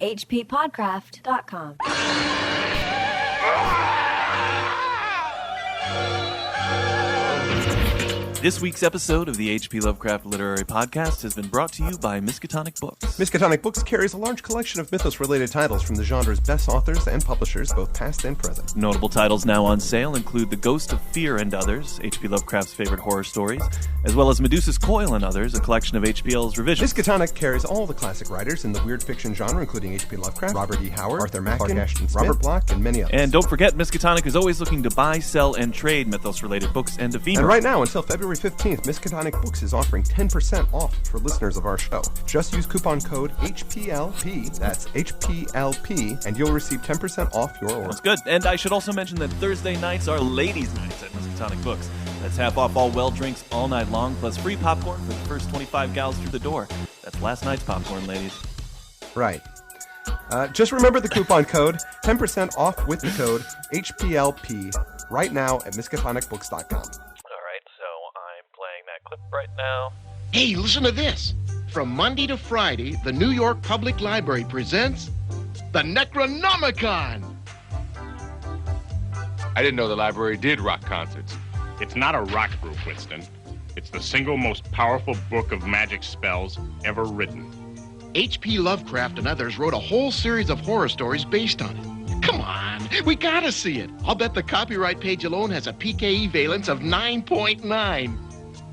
hppodcraft.com. This week's episode of the H.P. Lovecraft Literary Podcast has been brought to you by Miskatonic Books. Miskatonic Books carries a large collection of mythos-related titles from the genre's best authors and publishers, both past and present. Notable titles now on sale include The Ghost of Fear and Others, H.P. Lovecraft's favorite horror stories, as well as Medusa's Coil and Others, a collection of HPL's revisions. Miskatonic carries all the classic writers in the weird fiction genre, including H.P. Lovecraft, Robert E. Howard, Arthur Machen, Clark Ashton Smith, Robert Bloch, and many others. And don't forget, Miskatonic is always looking to buy, sell, and trade mythos-related books and ephemera. And right now, until February 15th, Miskatonic Books is offering 10% off for listeners of our show. Just use coupon code HPLP, that's HPLP, and you'll receive 10% off your order. That's good. And I should also mention that Thursday nights are ladies' nights at Miskatonic Books. That's half off all well drinks all night long, plus free popcorn for the first 25 gals through the door. That's last night's popcorn, ladies. Right. Just remember the coupon code, 10% off with the code HPLP, right now at miskatonicbooks.com. Clip right now. Hey, listen to this. From Monday to Friday, the New York Public Library presents the Necronomicon. I didn't know the library did rock concerts. It's not a rock group, Winston. It's the single most powerful book of magic spells ever written. H.P. Lovecraft and others wrote a whole series of horror stories based on it. Come on, we gotta see it. I'll bet the copyright page alone has a PKE valence of 9.9.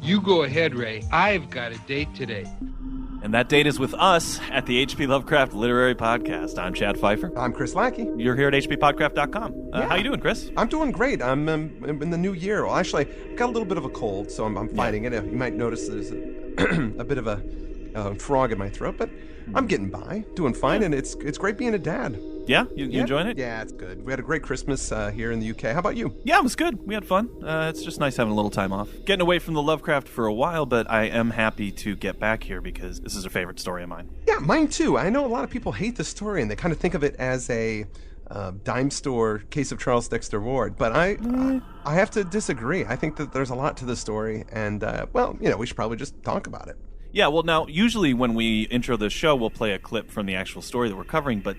You go ahead, Ray. I've got a date today. And that date is with us at the H.P. Lovecraft Literary Podcast. I'm Chad Pfeiffer. I'm Chris Lackey. You're here at hppodcraft.com. How you doing, Chris? I'm doing great. I'm in the new year. Well, actually, I've got a little bit of a cold, so I'm fighting it. You might notice there's a bit of a frog in my throat, but I'm getting by, doing fine, and it's great being a dad. Yeah? You enjoying it? Yeah, it's good. We had a great Christmas here in the UK. How about you? Yeah, it was good. We had fun. It's just nice having a little time off. Getting away from the Lovecraft for a while, but I am happy to get back here because this is a favorite story of mine. Yeah, mine too. I know a lot of people hate the story, and they kind of think of it as a dime store case of Charles Dexter Ward, but I have to disagree. I think that there's a lot to the story, and, we should probably just talk about it. Yeah, well, now, usually when we intro the show, we'll play a clip from the actual story that we're covering, but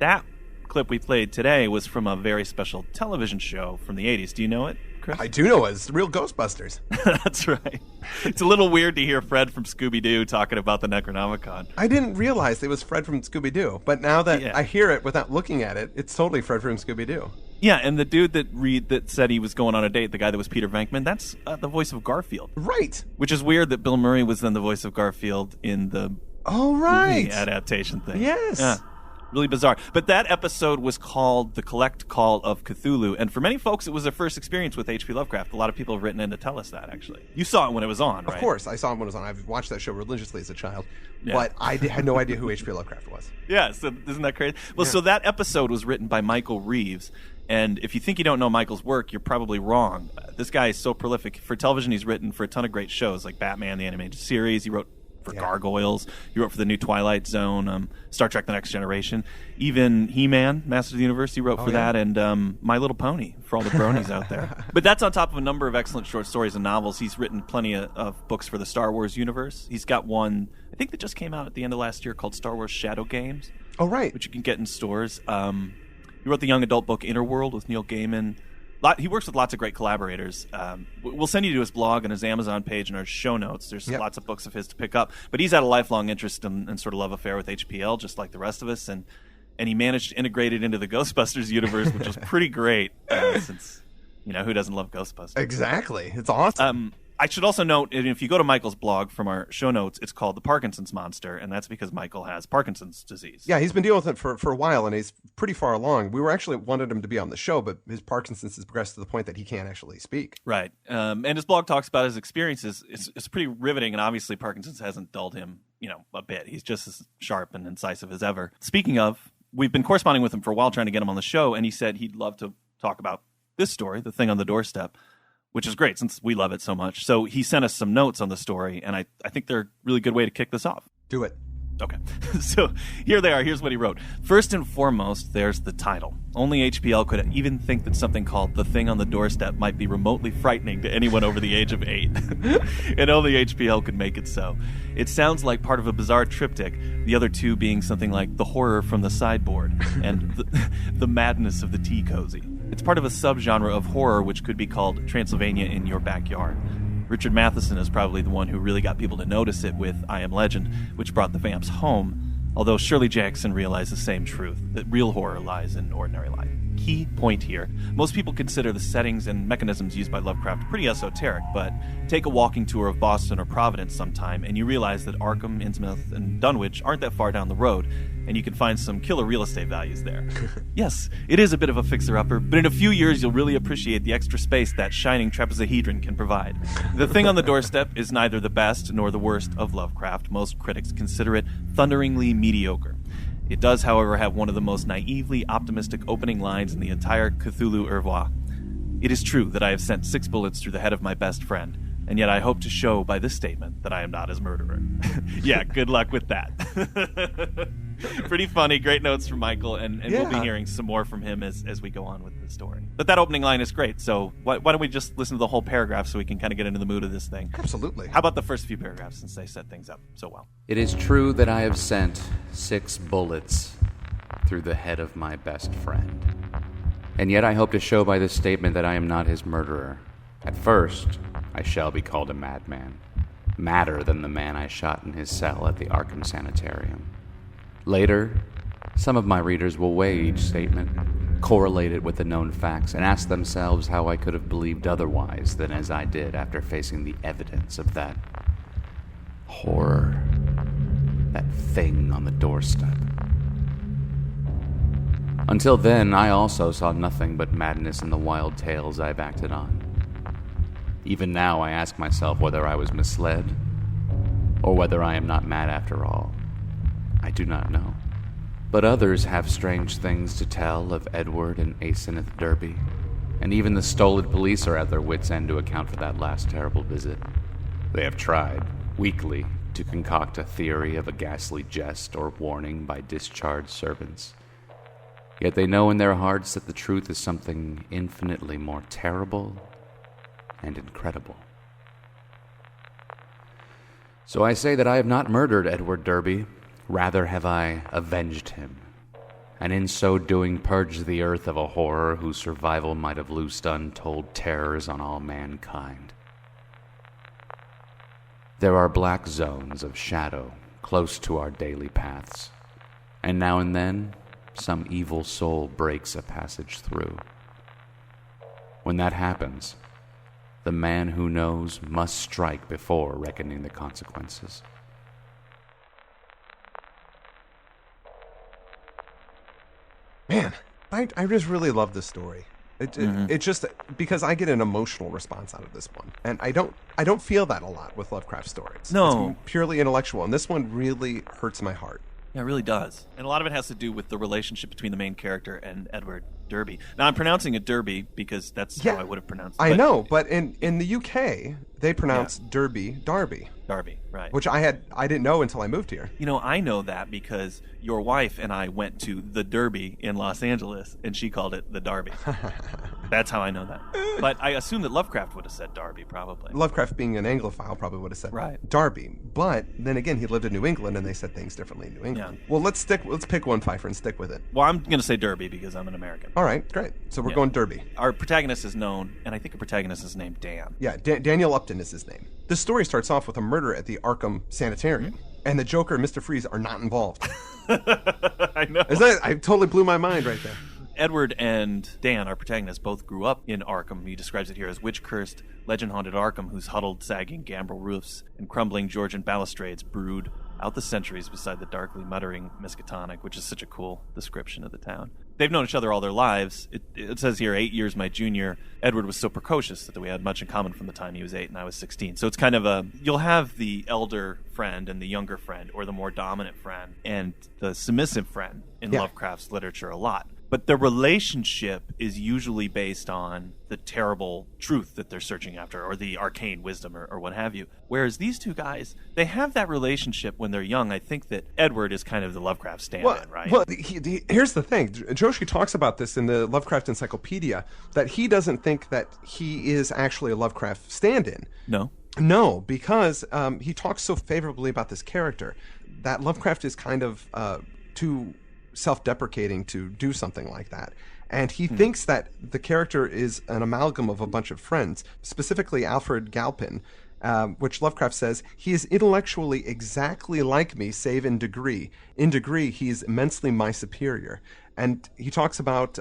that clip we played today was from a very special television show from the 80s. Do you know it, Chris? I do know it. It's the real Ghostbusters. That's right. It's a little weird to hear Fred from Scooby-Doo talking about the Necronomicon. I didn't realize it was Fred from Scooby-Doo, but now that I hear it without looking at it, it's totally Fred from Scooby-Doo. Yeah, and the dude that said he was going on a date, the guy that was Peter Venkman, that's the voice of Garfield. Right. Which is weird that Bill Murray was then the voice of Garfield in the movie adaptation thing. Yes. Yeah. Really bizarre. But that episode was called The Collect Call of Cthulhu, and for many folks, it was their first experience with H.P. Lovecraft. A lot of people have written in to tell us that, actually. You saw it when it was on, right? Of course, I saw it when it was on. I've watched that show religiously as a child, but I had no idea who H.P. Lovecraft was. Yeah, so isn't that crazy? Well, so that episode was written by Michael Reaves, and if you think you don't know Michael's work, you're probably wrong. This guy is so prolific. For television, he's written for a ton of great shows, like Batman, the animated series. He wrote for Gargoyles. He wrote for the new Twilight Zone, Star Trek The Next Generation. Even He-Man, Masters of the Universe, he wrote for that, and My Little Pony, for all the bronies out there. But that's on top of a number of excellent short stories and novels. He's written plenty of books for the Star Wars universe. He's got one, I think, that just came out at the end of last year called Star Wars Shadow Games. Oh, right. Which you can get in stores. He wrote the young adult book Interworld with Neil Gaiman. He works with lots of great collaborators. We'll send you to his blog and his Amazon page and our show notes. There's lots of books of his to pick up. But he's had a lifelong interest and sort of love affair with HPL, just like the rest of us. And he managed to integrate it into the Ghostbusters universe, which was pretty great since, who doesn't love Ghostbusters? Exactly. It's awesome. I should also note, if you go to Michael's blog from our show notes, it's called The Parkinson's Monster, and that's because Michael has Parkinson's disease. Yeah, he's been dealing with it for a while, and he's pretty far along. We were actually wanted him to be on the show, but his Parkinson's has progressed to the point that he can't actually speak. Right. And his blog talks about his experiences. It's pretty riveting, and obviously Parkinson's hasn't dulled him, a bit. He's just as sharp and incisive as ever. Speaking of, we've been corresponding with him for a while trying to get him on the show, and he said he'd love to talk about this story, The Thing on the Doorstep, which is great since we love it so much. So he sent us some notes on the story, and I think they're a really good way to kick this off. Do it. Okay, so here they are. Here's what he wrote. First and foremost, there's the title. Only HPL could even think that something called The Thing on the Doorstep might be remotely frightening to anyone over the age of 8. And only HPL could make it so. It sounds like part of a bizarre triptych, the other two being something like the horror from the sideboard and the madness of the tea cozy. It's part of a subgenre of horror which could be called Transylvania in Your Backyard. Richard Matheson is probably the one who really got people to notice it with I Am Legend, which brought the vamps home, although Shirley Jackson realized the same truth, that real horror lies in ordinary life. Key point here, most people consider the settings and mechanisms used by Lovecraft pretty esoteric, but take a walking tour of Boston or Providence sometime and you realize that Arkham, Innsmouth, and Dunwich aren't that far down the road, and you can find some killer real estate values there. Yes, it is a bit of a fixer-upper, but in a few years you'll really appreciate the extra space that shining trapezohedron can provide. The Thing on the Doorstep is neither the best nor the worst of Lovecraft. Most critics consider it thunderingly mediocre. It does, however, have one of the most naively optimistic opening lines in the entire Cthulhu oeuvre. It is true that I have sent 6 bullets through the head of my best friend, and yet I hope to show by this statement that I am not his murderer. Yeah, good luck with that. Pretty funny, great notes from Michael, and Yeah. we'll be hearing some more from him as we go on with the story. But that opening line is great, so why don't we just listen to the whole paragraph so we can kind of get into the mood of this thing? Absolutely. How about the first few paragraphs, since they set things up so well? It is true that I have sent 6 bullets through the head of my best friend. And yet I hope to show by this statement that I am not his murderer. At first, I shall be called a madman, madder than the man I shot in his cell at the Arkham Sanitarium. Later, some of my readers will weigh each statement, correlate it with the known facts, and ask themselves how I could have believed otherwise than as I did after facing the evidence of that horror, that thing on the doorstep. Until then, I also saw nothing but madness in the wild tales I've acted on. Even now, I ask myself whether I was misled, or whether I am not mad after all. I do not know. But others have strange things to tell of Edward and Asenath Derby, and even the stolid police are at their wits' end to account for that last terrible visit. They have tried, weakly, to concoct a theory of a ghastly jest or warning by discharged servants. Yet they know in their hearts that the truth is something infinitely more terrible and incredible. So I say that I have not murdered Edward Derby. Rather have I avenged him, and in so doing purged the earth of a horror whose survival might have loosed untold terrors on all mankind. There are black zones of shadow close to our daily paths, and now and then some evil soul breaks a passage through. When that happens, the man who knows must strike before reckoning the consequences. Man, I just really love this story. It just because I get an emotional response out of this one, and I don't feel that a lot with Lovecraft stories. No. It's purely intellectual, and this one really hurts my heart. Yeah, it really does. And a lot of it has to do with the relationship between the main character and Edward Derby. Now, I'm pronouncing it Derby because that's how I would have pronounced it. I know, but in the UK, they pronounce Derby Darby. Darby, right. Which I didn't know until I moved here. You know, I know that because your wife and I went to the Derby in Los Angeles, and she called it the Darby. That's how I know that. But I assume that Lovecraft would have said Darby, probably. Lovecraft, being an Anglophile, probably would have said Darby. But then again, he lived in New England, and they said things differently in New England. Yeah. Well, let's pick one, Pfeiffer, and stick with it. Well, I'm going to say Derby because I'm an American. All right, great. So we're going Derby. Our protagonist is known, and I think a protagonist is named Dan. Yeah, Daniel Upton is his name. This story starts off with a murder at the Arkham Sanitarium, and the Joker and Mr. Freeze are not involved. I know. I totally blew my mind right there. Edward and Dan, our protagonists, both grew up in Arkham. He describes it here as witch-cursed, legend-haunted Arkham, whose huddled, sagging gambrel roofs and crumbling Georgian balustrades brood out the centuries beside the darkly muttering Miskatonic, which is such a cool description of the town. They've known each other all their lives. It says here, 8 years my junior. Edward was so precocious that we had much in common from the time he was 8 and I was 16. So it's kind of you'll have the elder friend and the younger friend, or the more dominant friend and the submissive friend in Lovecraft's literature a lot. But the relationship is usually based on the terrible truth that they're searching after, or the arcane wisdom, or what have you. Whereas these two guys, they have that relationship when they're young. I think that Edward is kind of the Lovecraft stand-in, right? Well, here's the thing. Joshi talks about this in the Lovecraft Encyclopedia, that he doesn't think that he is actually a Lovecraft stand-in. No? No, because he talks so favorably about this character that Lovecraft is kind of too self-deprecating to do something like that. And he thinks that the character is an amalgam of a bunch of friends, specifically Alfred Galpin, which Lovecraft says, he is intellectually exactly like me, save in degree. In degree, he is immensely my superior. And he talks about,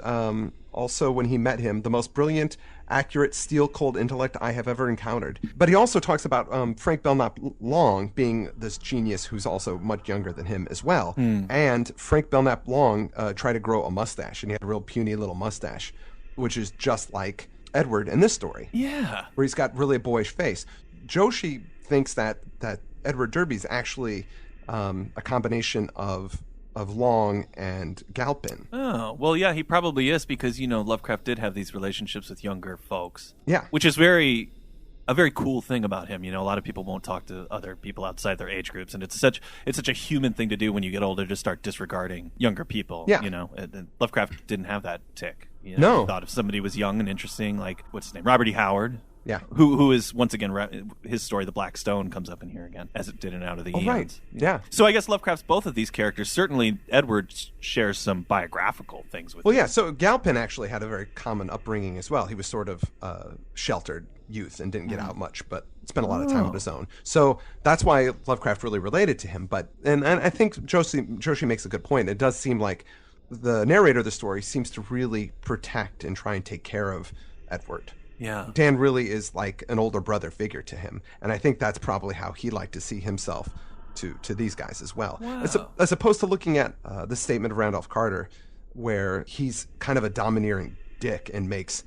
also when he met him, the most brilliant, accurate, steel-cold intellect I have ever encountered. But he also talks about Frank Belknap Long being this genius who's also much younger than him as well. And Frank Belknap Long tried to grow a mustache, and he had a real puny little mustache, which is just like Edward in this story. Yeah. Where he's got really a boyish face. Joshi thinks that Edward Derby's actually a combination of Long and Galpin. Oh, well, yeah, he probably is, because, Lovecraft did have these relationships with younger folks. Yeah. Which is a very cool thing about him. A lot of people won't talk to other people outside their age groups, and it's such a human thing to do when you get older, to start disregarding younger people. Yeah. And Lovecraft didn't have that tick. No. He thought if somebody was young and interesting, like, what's his name? Robert E. Howard. Yeah. Who is, once again, his story, The Black Stone, comes up in here again, as it did in Out of the Eons. Right. Yeah. So I guess Lovecraft's both of these characters. Certainly Edward shares some biographical things with him. Yeah, so Galpin actually had a very common upbringing as well. He was sort of sheltered youth and didn't get out much, but spent a lot of time on his own. So that's why Lovecraft really related to him. But and I think Joshi makes a good point. It does seem like the narrator of the story seems to really protect and try and take care of Edward. Yeah. Dan really is like an older brother figure to him, and I think that's probably how he liked to see himself to these guys as well. Wow. As opposed to looking at the statement of Randolph Carter, where he's kind of a domineering dick and makes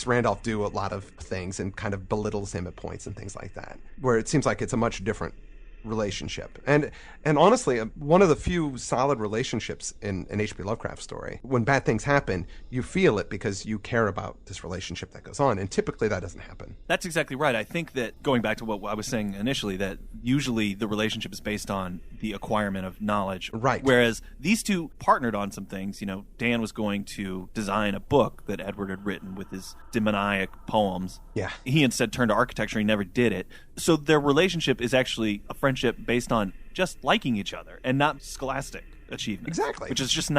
Randolph do a lot of things and kind of belittles him at points and things like that, where it seems like it's a much different relationship. And honestly, one of the few solid relationships in an H.P. Lovecraft story. When bad things happen, you feel it because you care about this relationship that goes on, and typically that doesn't happen. That's exactly right. I think that, going back to what I was saying initially, that usually the relationship is based on the acquirement of knowledge. Right. Whereas these two partnered on some things. Dan was going to design a book that Edward had written with his demoniac poems. Yeah. He instead turned to architecture. He never did it. So their relationship is actually a friendship based on just liking each other and not scholastic achievement. Exactly. Which is that's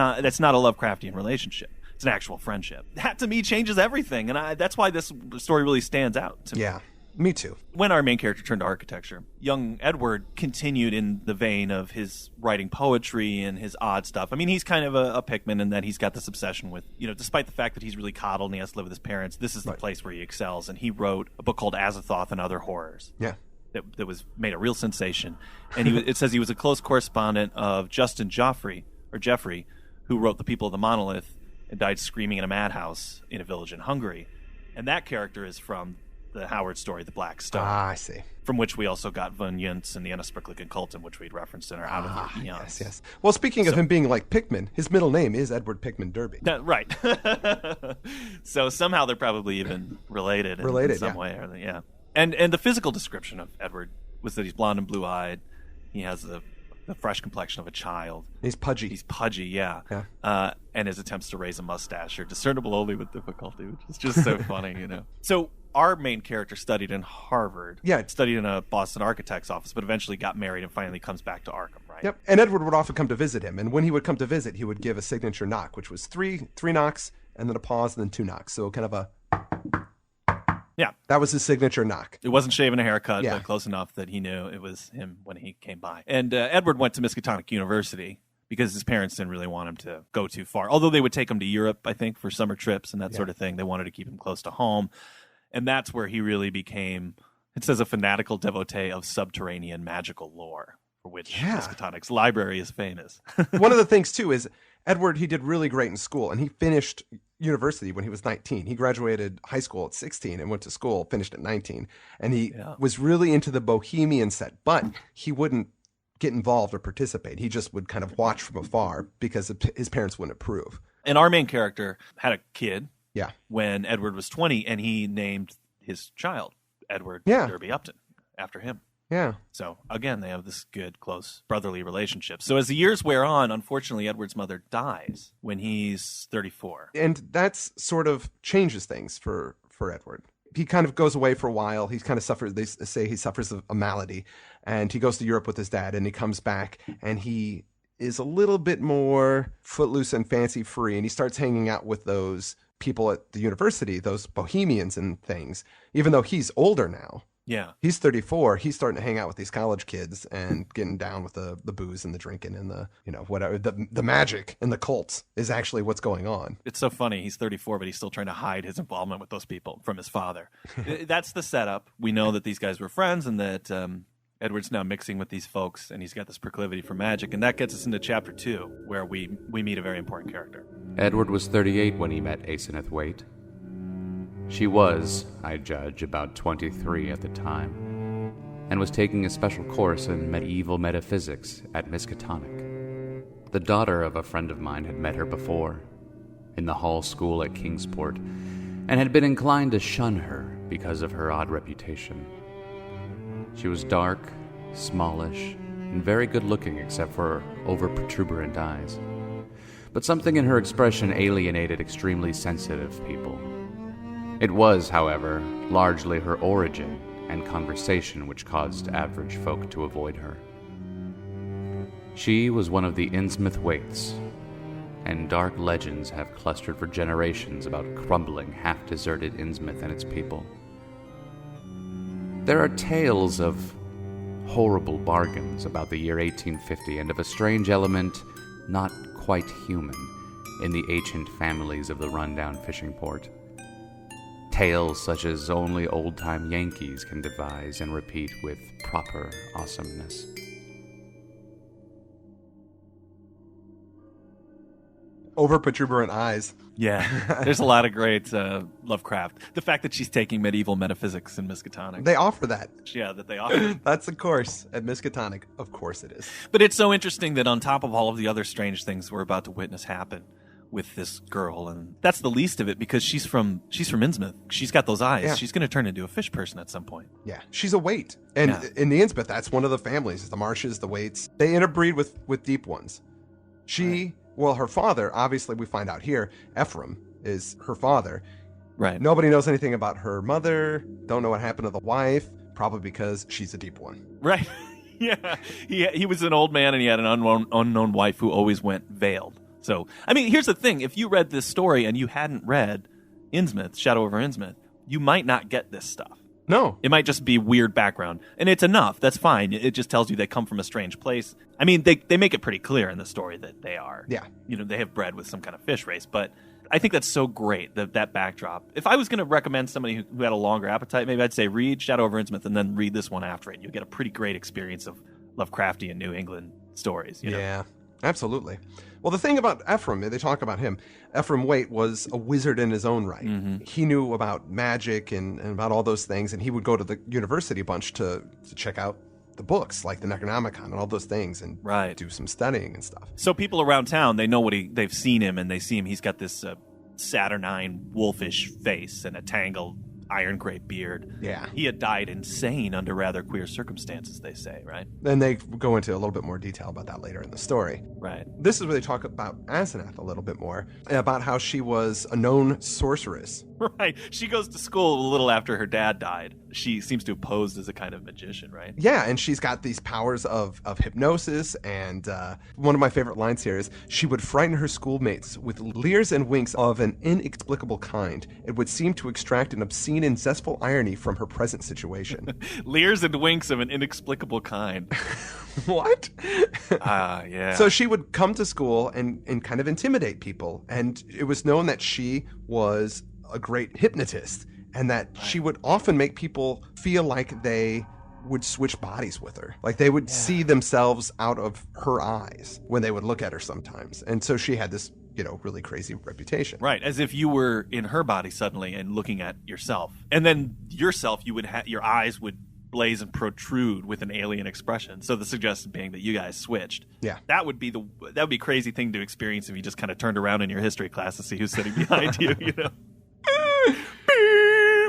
not a Lovecraftian relationship. It's an actual friendship. That, to me, changes everything, and that's why this story really stands out to me. Yeah, me too. When our main character turned to architecture, young Edward continued in the vein of his writing poetry and his odd stuff. I mean, he's kind of a Pickman in that he's got this obsession with, despite the fact that he's really coddled and he has to live with his parents, this is the place where he excels, and he wrote a book called Azathoth and Other Horrors. Yeah. That was made a real sensation. And it says he was a close correspondent of Justin Jeffrey, who wrote The People of the Monolith and died screaming in a madhouse in a village in Hungary. And that character is from the Howard story, The Black Stone. Ah, I see. From which we also got Von Yuntz and the Unspricklichen Cultum, which we'd referenced in our Out of the Eons. Yes. Well, speaking of him being like Pickman, his middle name is Edward Pickman Derby. Right. So somehow they're probably even related in some way. Yeah. And the physical description of Edward was that he's blonde and blue-eyed. He has the fresh complexion of a child. He's pudgy. He's pudgy, yeah. And his attempts to raise a mustache are discernible only with difficulty, which is just so funny, So our main character studied in Harvard. Yeah. Studied in a Boston architect's office, but eventually got married and finally comes back to Arkham, right? Yep. And Edward would often come to visit him. And when he would come to visit, he would give a signature knock, which was three knocks, and then a pause, and then two knocks. So kind of a... Yeah. That was his signature knock. It wasn't shaving a haircut, Yeah. but close enough that he knew it was him when he came by. And Edward went to Miskatonic University because his parents didn't really want him to go too far. Although they would take him to Europe, I think, for summer trips and that sort of thing. They wanted to keep him close to home. And that's where he really became, it says, a fanatical devotee of subterranean magical lore, for which Miskatonic's library is famous. One of the things, too, is Edward, he did really great in school, and he finished university when he was 19. He graduated high school at 16 and went to school, finished at 19. And he was really into the bohemian set, but he wouldn't get involved or participate. He just would kind of watch from afar because his parents wouldn't approve. And our main character had a kid Yeah. when Edward was 20, and he named his child Edward Yeah. Derby Upton after him. Yeah. So, again, they have this good, close, brotherly relationship. So as the years wear on, unfortunately, Edward's mother dies when he's 34. And that's sort of changes things for Edward. He kind of goes away for a while. He kind of suffers, they say he suffers a malady, and he goes to Europe with his dad, and he comes back, and he is a little bit more footloose and fancy free, and he starts hanging out with those people at the university, those bohemians and things, even though he's older now. Yeah. He's 34. He's starting to hang out with these college kids and getting down with the booze and the drinking and the, whatever. The magic and the cults is actually what's going on. It's so funny. He's 34, but he's still trying to hide his involvement with those people from his father. That's the setup. We know that these guys were friends and that Edward's now mixing with these folks, and he's got this proclivity for magic. And that gets us into chapter 2, where we meet a very important character. Edward was 38 when he met Asenath Waite. She was, I judge, about 23 at the time, and was taking a special course in medieval metaphysics at Miskatonic. The daughter of a friend of mine had met her before, in the Hall School at Kingsport, and had been inclined to shun her because of her odd reputation. She was dark, smallish, and very good-looking except for over-protuberant eyes. But something in her expression alienated extremely sensitive people. It was, however, largely her origin and conversation which caused average folk to avoid her. She was one of the Innsmouth Waites, and dark legends have clustered for generations about crumbling, half-deserted Innsmouth and its people. There are tales of horrible bargains about the year 1850 and of a strange element not quite human in the ancient families of the rundown fishing port. Tales such as only old-time Yankees can devise and repeat with proper awesomeness. Over protuberant eyes. Yeah, there's a lot of great Lovecraft. The fact that she's taking medieval metaphysics in Miskatonic. They offer that. Yeah, that they offer. That's a course at Miskatonic. Of course it is. But it's so interesting that on top of all of the other strange things we're about to witness happen with this girl, and that's the least of it because she's from Innsmouth. She's got those eyes. Yeah. She's going to turn into a fish person at some point. Yeah, she's a Waite. And Yeah. in the Innsmouth, that's one of the families, the Marshes, the Waites. They interbreed with deep ones. Well, her father, obviously we find out here, Ephraim is her father. Right. Nobody knows anything about her mother, don't know what happened to the wife, probably because she's a deep one. Right. Yeah. He was an old man and he had an unknown wife who always went veiled. So, I mean, here's the thing. If you read this story and you hadn't read Innsmouth, Shadow over Innsmouth, you might not get this stuff. No. It might just be weird background. And it's enough. That's fine. It just tells you they come from a strange place. I mean, they make it pretty clear in the story that they are. Yeah. They have bred with some kind of fish race. But I think that's so great, that backdrop. If I was going to recommend somebody who had a longer appetite, maybe I'd say read Shadow over Innsmouth and then read this one after it. You'll get a pretty great experience of Lovecraftian New England stories. Yeah, absolutely. Well, the thing about Ephraim, they talk about him. Ephraim Waite was a wizard in his own right. Mm-hmm. He knew about magic and about all those things, and he would go to the university a bunch to check out the books, like the Necronomicon and all those things, and do some studying and stuff. So people around town, they know they've seen him, and they see him. He's got this saturnine, wolfish face and a tangled iron gray beard. Yeah. He had died insane under rather queer circumstances, they say, right? And they go into a little bit more detail about that later in the story. Right. This is where they talk about Asenath a little bit more, about how she was a known sorceress. Right. She goes to school a little after her dad died. She seems to have posed as a kind of magician, right? Yeah, and she's got these powers of hypnosis, and one of my favorite lines here is, she would frighten her schoolmates with leers and winks of an inexplicable kind. It would seem to extract an obscene and zestful irony from her present situation. Leers and winks of an inexplicable kind. What? Yeah. So she would come to school and kind of intimidate people, and it was known that she was a great hypnotist, and that she would often make people feel like they would switch bodies with her. Like they would see themselves out of her eyes when they would look at her sometimes. And so she had this, really crazy reputation. Right, as if you were in her body suddenly and looking at yourself. And then yourself, your eyes would blaze and protrude with an alien expression. So the suggestion being that you guys switched. Yeah. That would be a crazy thing to experience if you just kind of turned around in your history class to see who's sitting behind you, you know.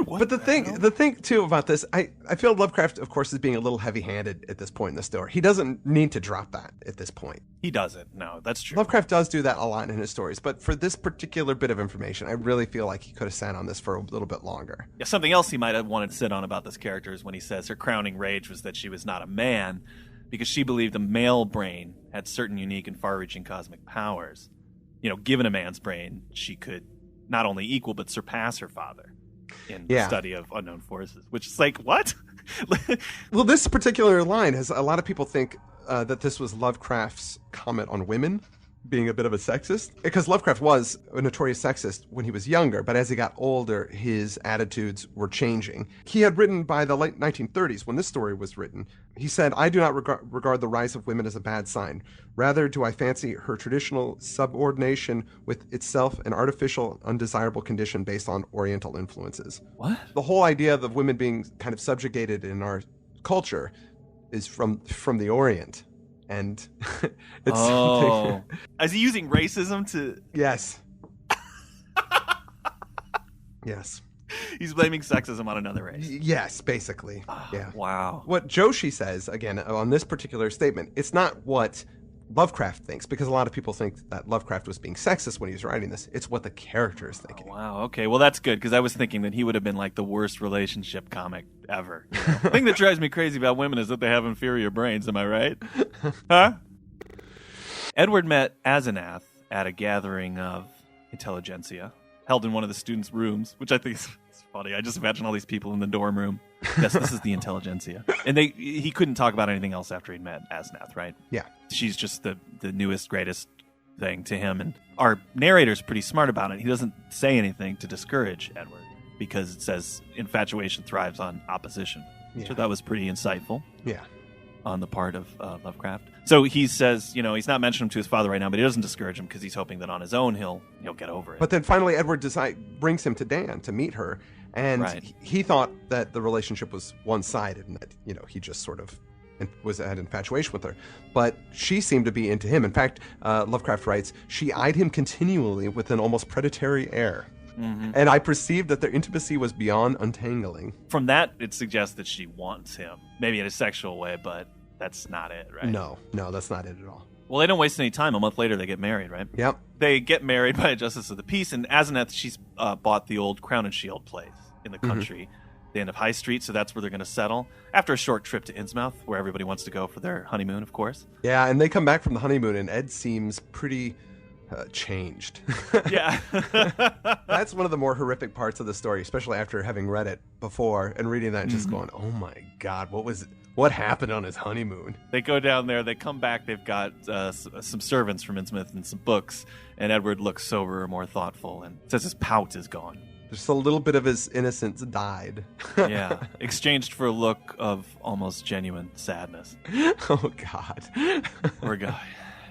But the thing too about this, I feel Lovecraft, of course, is being a little heavy-handed at this point in the story. He doesn't need to drop that at this point. He doesn't. No, that's true. Lovecraft does do that a lot in his stories, but for this particular bit of information, I really feel like he could have sat on this for a little bit longer. Yeah, something else he might have wanted to sit on about this character is when he says her crowning rage was that she was not a man, because she believed a male brain had certain unique and far-reaching cosmic powers. You know, given a man's brain, she could not only equal but surpass her father in the study of unknown forces, which is like, what? Well, this particular line has a lot of people think that this was Lovecraft's comment on women being a bit of a sexist, because Lovecraft was a notorious sexist when he was younger, but as he got older, his attitudes were changing. He had written by the late 1930s, when this story was written, he said, "I do not regard the rise of women as a bad sign. Rather do I fancy her traditional subordination with itself an artificial, undesirable condition based on Oriental influences." What? The whole idea of women being kind of subjugated in our culture is from the Orient. And it's something... Is he using racism to... Yes. Yes. He's blaming sexism on another race. Yes, basically. Yeah. Wow. What Joshi says, again, on this particular statement, it's not what Lovecraft thinks, because a lot of people think that Lovecraft was being sexist when he was writing this. It's what the character is thinking. Wow. Okay. Well, that's good, because I was thinking that he would have been like the worst relationship comic ever. You know? The thing that drives me crazy about women is that they have inferior brains. Am I right? Huh? Edward met Asenath at a gathering of intelligentsia held in one of the students' rooms, which I think is funny. I just imagine all these people in the dorm room. Yes, this is the intelligentsia. And he couldn't talk about anything else after he'd met Asenath, right? Yeah. She's just the newest, greatest thing to him. And our narrator's pretty smart about it. He doesn't say anything to discourage Edward, because it says infatuation thrives on opposition. Yeah. So that was pretty insightful. Yeah. On the part of Lovecraft. So he says, he's not mentioning him to his father right now, but he doesn't discourage him because he's hoping that on his own he'll get over it. But then finally Edward brings him to Dan to meet her, and he thought that the relationship was one-sided and that, he just sort of had infatuation with her. But she seemed to be into him. In fact, Lovecraft writes, she eyed him continually with an almost predatory air. Mm-hmm. And I perceived that their intimacy was beyond untangling. From that, it suggests that she wants him, maybe in a sexual way, but that's not it, right? No, that's not it at all. Well, they don't waste any time. A month later, they get married, right? Yep. They get married by a justice of the peace, and Asenath, she's bought the old Crown and Shield place in the country, the end of High Street, so that's where they're going to settle. After a short trip to Innsmouth, where everybody wants to go for their honeymoon, of course. Yeah, and they come back from the honeymoon, and Ed seems pretty... changed. Yeah. That's one of the more horrific parts of the story, especially after having read it before and reading that and just going, oh my God, what happened on his honeymoon? They go down there, they come back, they've got some servants from Innsmouth and some books, and Edward looks sober, more thoughtful, and says his pout is gone. Just a little bit of his innocence died. Yeah, exchanged for a look of almost genuine sadness. Oh God. Poor guy.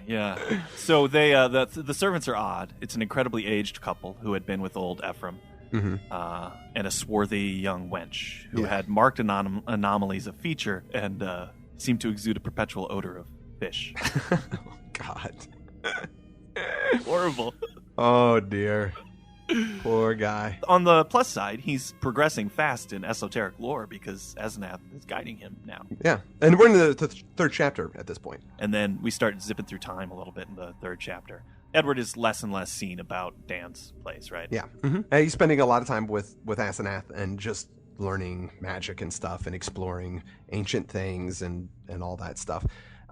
Yeah. So they the servants are odd. It's an incredibly aged couple who had been with old Ephraim, and a swarthy young wench who had marked anomalies of feature and seemed to exude a perpetual odor of fish. Oh, God. Horrible. Oh, dear. Poor guy. On the plus side, he's progressing fast in esoteric lore because Asenath is guiding him now. Yeah, and we're in the third chapter at this point. And then we start zipping through time a little bit in the third chapter. Edward is less and less seen about Dan's place, right? Yeah. Mm-hmm. And he's spending a lot of time with Asenath and just learning magic and stuff and exploring ancient things and all that stuff.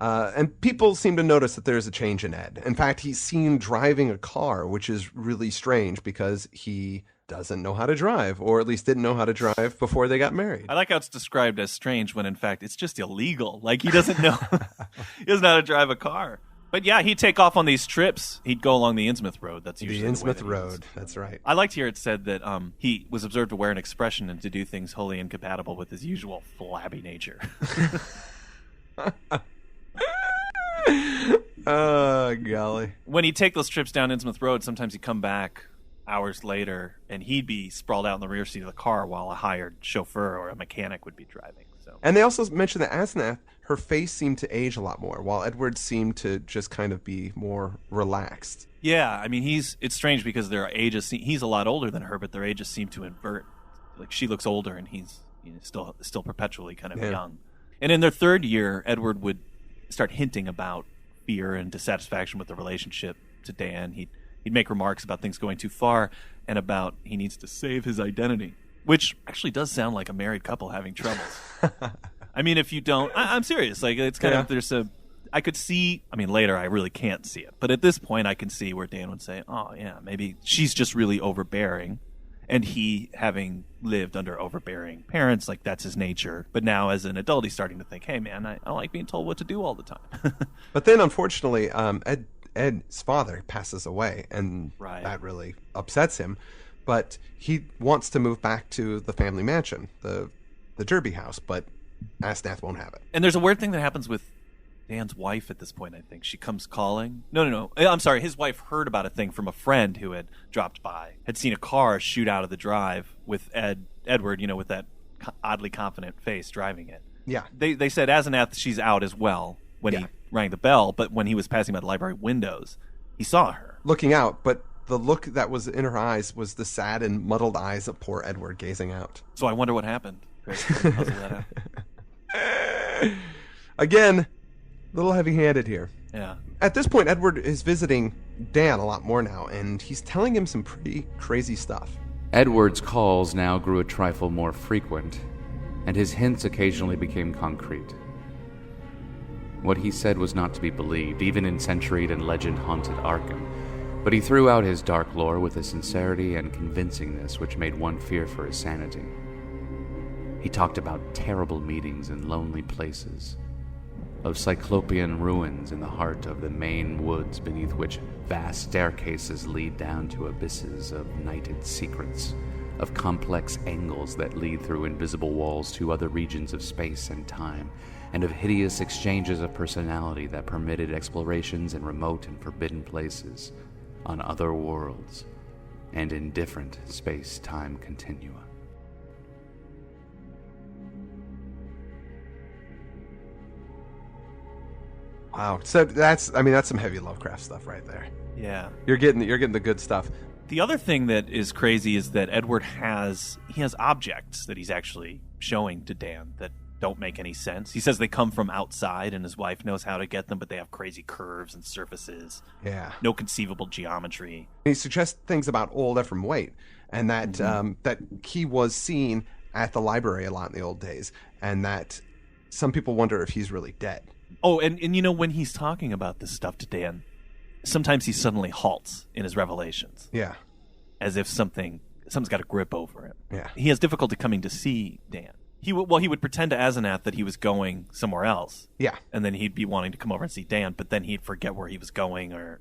And people seem to notice that there's a change in Ed. In fact, he's seen driving a car, which is really strange because he doesn't know how to drive, or at least didn't know how to drive before they got married. I like how it's described as strange when, in fact, it's just illegal. Like, he doesn't know. He doesn't know how to drive a car. But yeah, he'd take off on these trips. He'd go along the Innsmouth Road. That's usually the Innsmouth Road. That's right. I liked to hear it said that he was observed to wear an expression and to do things wholly incompatible with his usual flabby nature. Oh, golly. When he'd take those trips down Innsmouth Road, sometimes he'd come back hours later and he'd be sprawled out in the rear seat of the car while a hired chauffeur or a mechanic would be driving. So So. And they also mentioned that Asenath, her face seemed to age a lot more, while Edward seemed to just kind of be more relaxed. Yeah, I mean, it's strange because their ages he's a lot older than her, but their ages seem to invert. Like she looks older, and he's still perpetually kind of young. And in their third year, Edward would start hinting about fear and dissatisfaction with the relationship to Dan. He'd make remarks about things going too far and about he needs to save his identity, which actually does sound like a married couple having troubles. I mean, if you don't, I'm serious. Like it's kind of I could see. I mean, later I really can't see it, but at this point I can see where Dan would say, "Oh yeah, maybe she's just really overbearing," and he, having lived under overbearing parents, like that's his nature. But now, as an adult, he's starting to think, "Hey, man, I don't like being told what to do all the time." But then, unfortunately, Ed's father passes away, and that really upsets him. But he wants to move back to the family mansion, the Derby house, but Asenath won't have it. And there's a weird thing that happens with Dan's wife at this point, I think. She comes calling. No. I'm sorry. His wife heard about a thing from a friend who had dropped by, had seen a car shoot out of the drive with Edward, with that oddly confident face driving it. Yeah. They said, Asenath, she's out as well when he rang the bell, but when he was passing by the library windows, he saw her. Looking out, but the look that was in her eyes was the sad and muddled eyes of poor Edward gazing out. So I wonder what happened. Puzzle that out. Again, a little heavy-handed here. Yeah. At this point, Edward is visiting Dan a lot more now, and he's telling him some pretty crazy stuff. Edward's calls now grew a trifle more frequent, and his hints occasionally became concrete. What he said was not to be believed, even in centuried and legend-haunted Arkham, but he threw out his dark lore with a sincerity and convincingness which made one fear for his sanity. He talked about terrible meetings in lonely places, of cyclopean ruins in the heart of the Maine woods beneath which vast staircases lead down to abysses of nighted secrets, of complex angles that lead through invisible walls to other regions of space and time, and of hideous exchanges of personality that permitted explorations in remote and forbidden places, on other worlds, and in different space-time continua. Wow. So that's some heavy Lovecraft stuff right there. Yeah. You're getting the good stuff. The other thing that is crazy is that Edward has objects that he's actually showing to Dan that don't make any sense. He says they come from outside and his wife knows how to get them, but they have crazy curves and surfaces. Yeah. No conceivable geometry. He suggests things about old Ephraim Waite, and that that he was seen at the library a lot in the old days, and that some people wonder if he's really dead. Oh, and when he's talking about this stuff to Dan, sometimes he suddenly halts in his revelations. Yeah. As if something's got a grip over him. Yeah. He has difficulty coming to see Dan. He would pretend to Asenath that he was going somewhere else. Yeah. And then he'd be wanting to come over and see Dan, but then he'd forget where he was going or...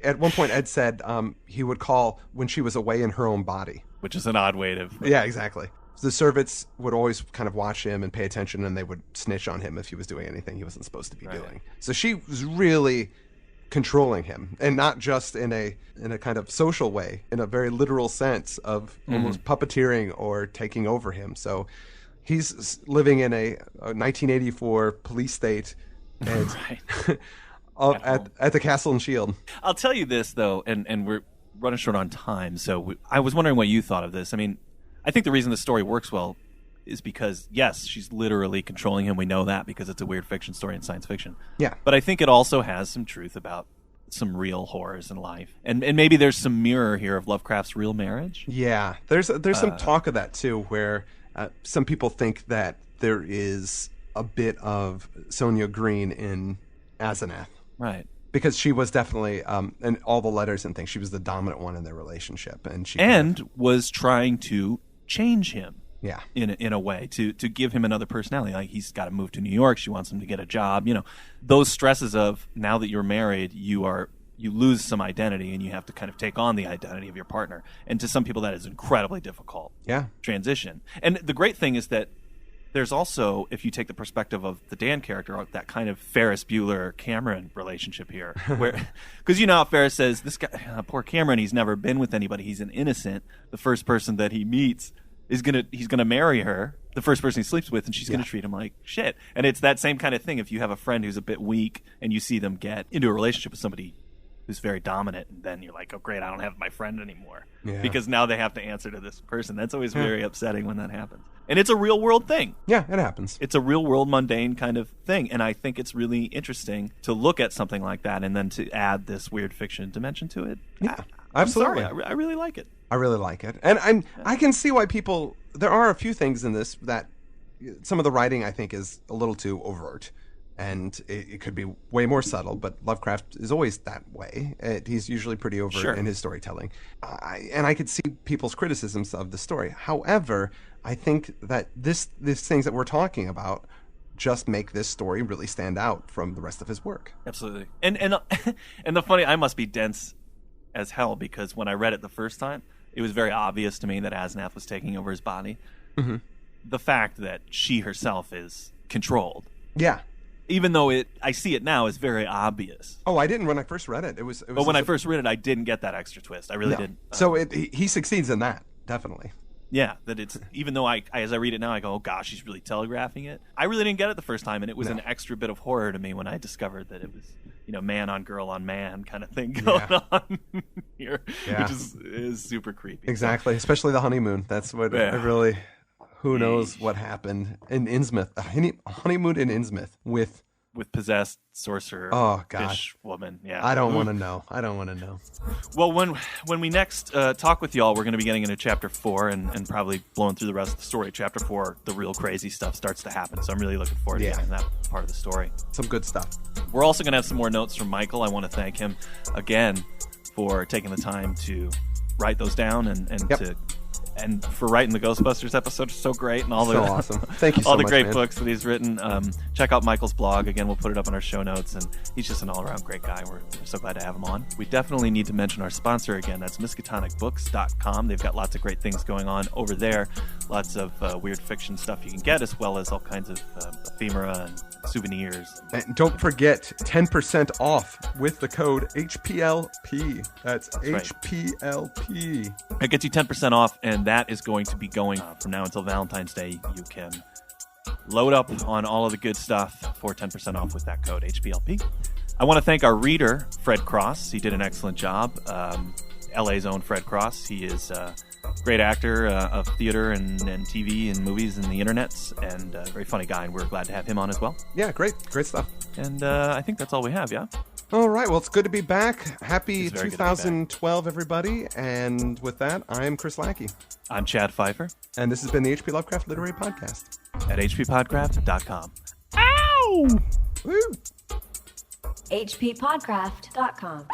At one point, Ed said he would call when she was away in her own body. Which is an odd way to... Yeah, exactly. The servants would always kind of watch him and pay attention, and they would snitch on him if he was doing anything he wasn't supposed to be doing. So she was really controlling him, and not just in a kind of social way, in a very literal sense of almost puppeteering or taking over him. So he's living in a 1984 police state and at the Castle and Shield. I'll tell you this, though, and we're running short on time, so I was wondering what you thought of this. I mean, I think the reason the story works well is because, yes, she's literally controlling him. We know that because it's a weird fiction story in science fiction. Yeah. But I think it also has some truth about some real horrors in life. And maybe there's some mirror here of Lovecraft's real marriage. Yeah. There's some talk of that, too, where some people think that there is a bit of Sonia Green in Asenath. Right. Because she was definitely, in all the letters and things, she was the dominant one in their relationship. And was trying to change him. Yeah. In a way, to give him another personality. Like, he's got to move to New York. She wants him to get a job. Those stresses of, now that you're married, you lose some identity and you have to kind of take on the identity of your partner. And to some people, that is incredibly difficult. Yeah. Transition. And the great thing is that there's also, if you take the perspective of the Dan character, that kind of Ferris Bueller-Cameron relationship here. Because how Ferris says, this guy, poor Cameron, he's never been with anybody. He's an innocent. The first person that he meets he's gonna marry her, the first person he sleeps with, and she's gonna treat him like shit. And it's that same kind of thing. If you have a friend who's a bit weak and you see them get into a relationship with somebody who's very dominant, and then you're like, oh great, I don't have my friend anymore. Yeah. Because now they have to answer to this person. That's always very upsetting when that happens. And it's a real world thing. Yeah, it happens. It's a real world mundane kind of thing. And I think it's really interesting to look at something like that and then to add this weird fiction dimension to it. Yeah, I'm absolutely. sorry, I really like it. I really like it. And I can see why people, there are a few things in this that some of the writing I think is a little too overt. And it could be way more subtle, but Lovecraft is always that way. He's usually pretty overt in his storytelling. And I could see people's criticisms of the story. However, I think that these things that we're talking about just make this story really stand out from the rest of his work. Absolutely. And the funny, I must be dense as hell, because when I read it the first time, it was very obvious to me that Asenath was taking over his body. Mm-hmm. The fact that she herself is controlled. Yeah. Even though I see it now as very obvious. Oh, I didn't when I first read it. But when I first read it, I didn't get that extra twist. I really didn't. So he succeeds in that, definitely. Yeah, that it's, even though as I read it now, I go, oh gosh, he's really telegraphing it. I really didn't get it the first time, and it was an extra bit of horror to me when I discovered that it was, man on girl on man kind of thing going on here, which is super creepy. Exactly, especially the honeymoon. That's what it really. Who knows what happened in Innsmouth? A honeymoon in Innsmouth with possessed sorcerer. Oh gosh, woman. Yeah, I don't want to know. Well, when we next talk with y'all, we're going to be getting into chapter 4 and probably blowing through the rest of the story. Chapter 4, the real crazy stuff starts to happen. So I'm really looking forward to getting that part of the story. Some good stuff. We're also going to have some more notes from Michael. I want to thank him again for taking the time to write those down and for writing the Ghostbusters episode. So great, and all awesome. Thank you so all the much, great man. books that he's written. Check out Michael's blog. Again, we'll put it up in our show notes, and he's just an all-around great guy. We're so glad to have him on. We definitely need to mention our sponsor again. That's miskatonicbooks.com. They've got lots of great things going on over there. Lots of weird fiction stuff you can get, as well as all kinds of ephemera and souvenirs. And don't forget 10% off with the code HPLP. That's HPLP. It gets you 10% off, and that is going to be going from now until Valentine's Day. You can load up on all of the good stuff for 10% off with that code HPLP. I want to thank our reader, Fred Cross. He did an excellent job. LA's own Fred Cross. He is a great actor of theater and TV and movies and the internets, and a very funny guy, and we're glad to have him on as well. Yeah, great stuff. And I think that's all we have, yeah? All right, well, it's good to be back. Happy 2012, everybody. And with that, I'm Chris Lackey. I'm Chad Pfeiffer. And this has been the HP Lovecraft Literary Podcast. At hppodcraft.com. Ow! Woo! hppodcraft.com.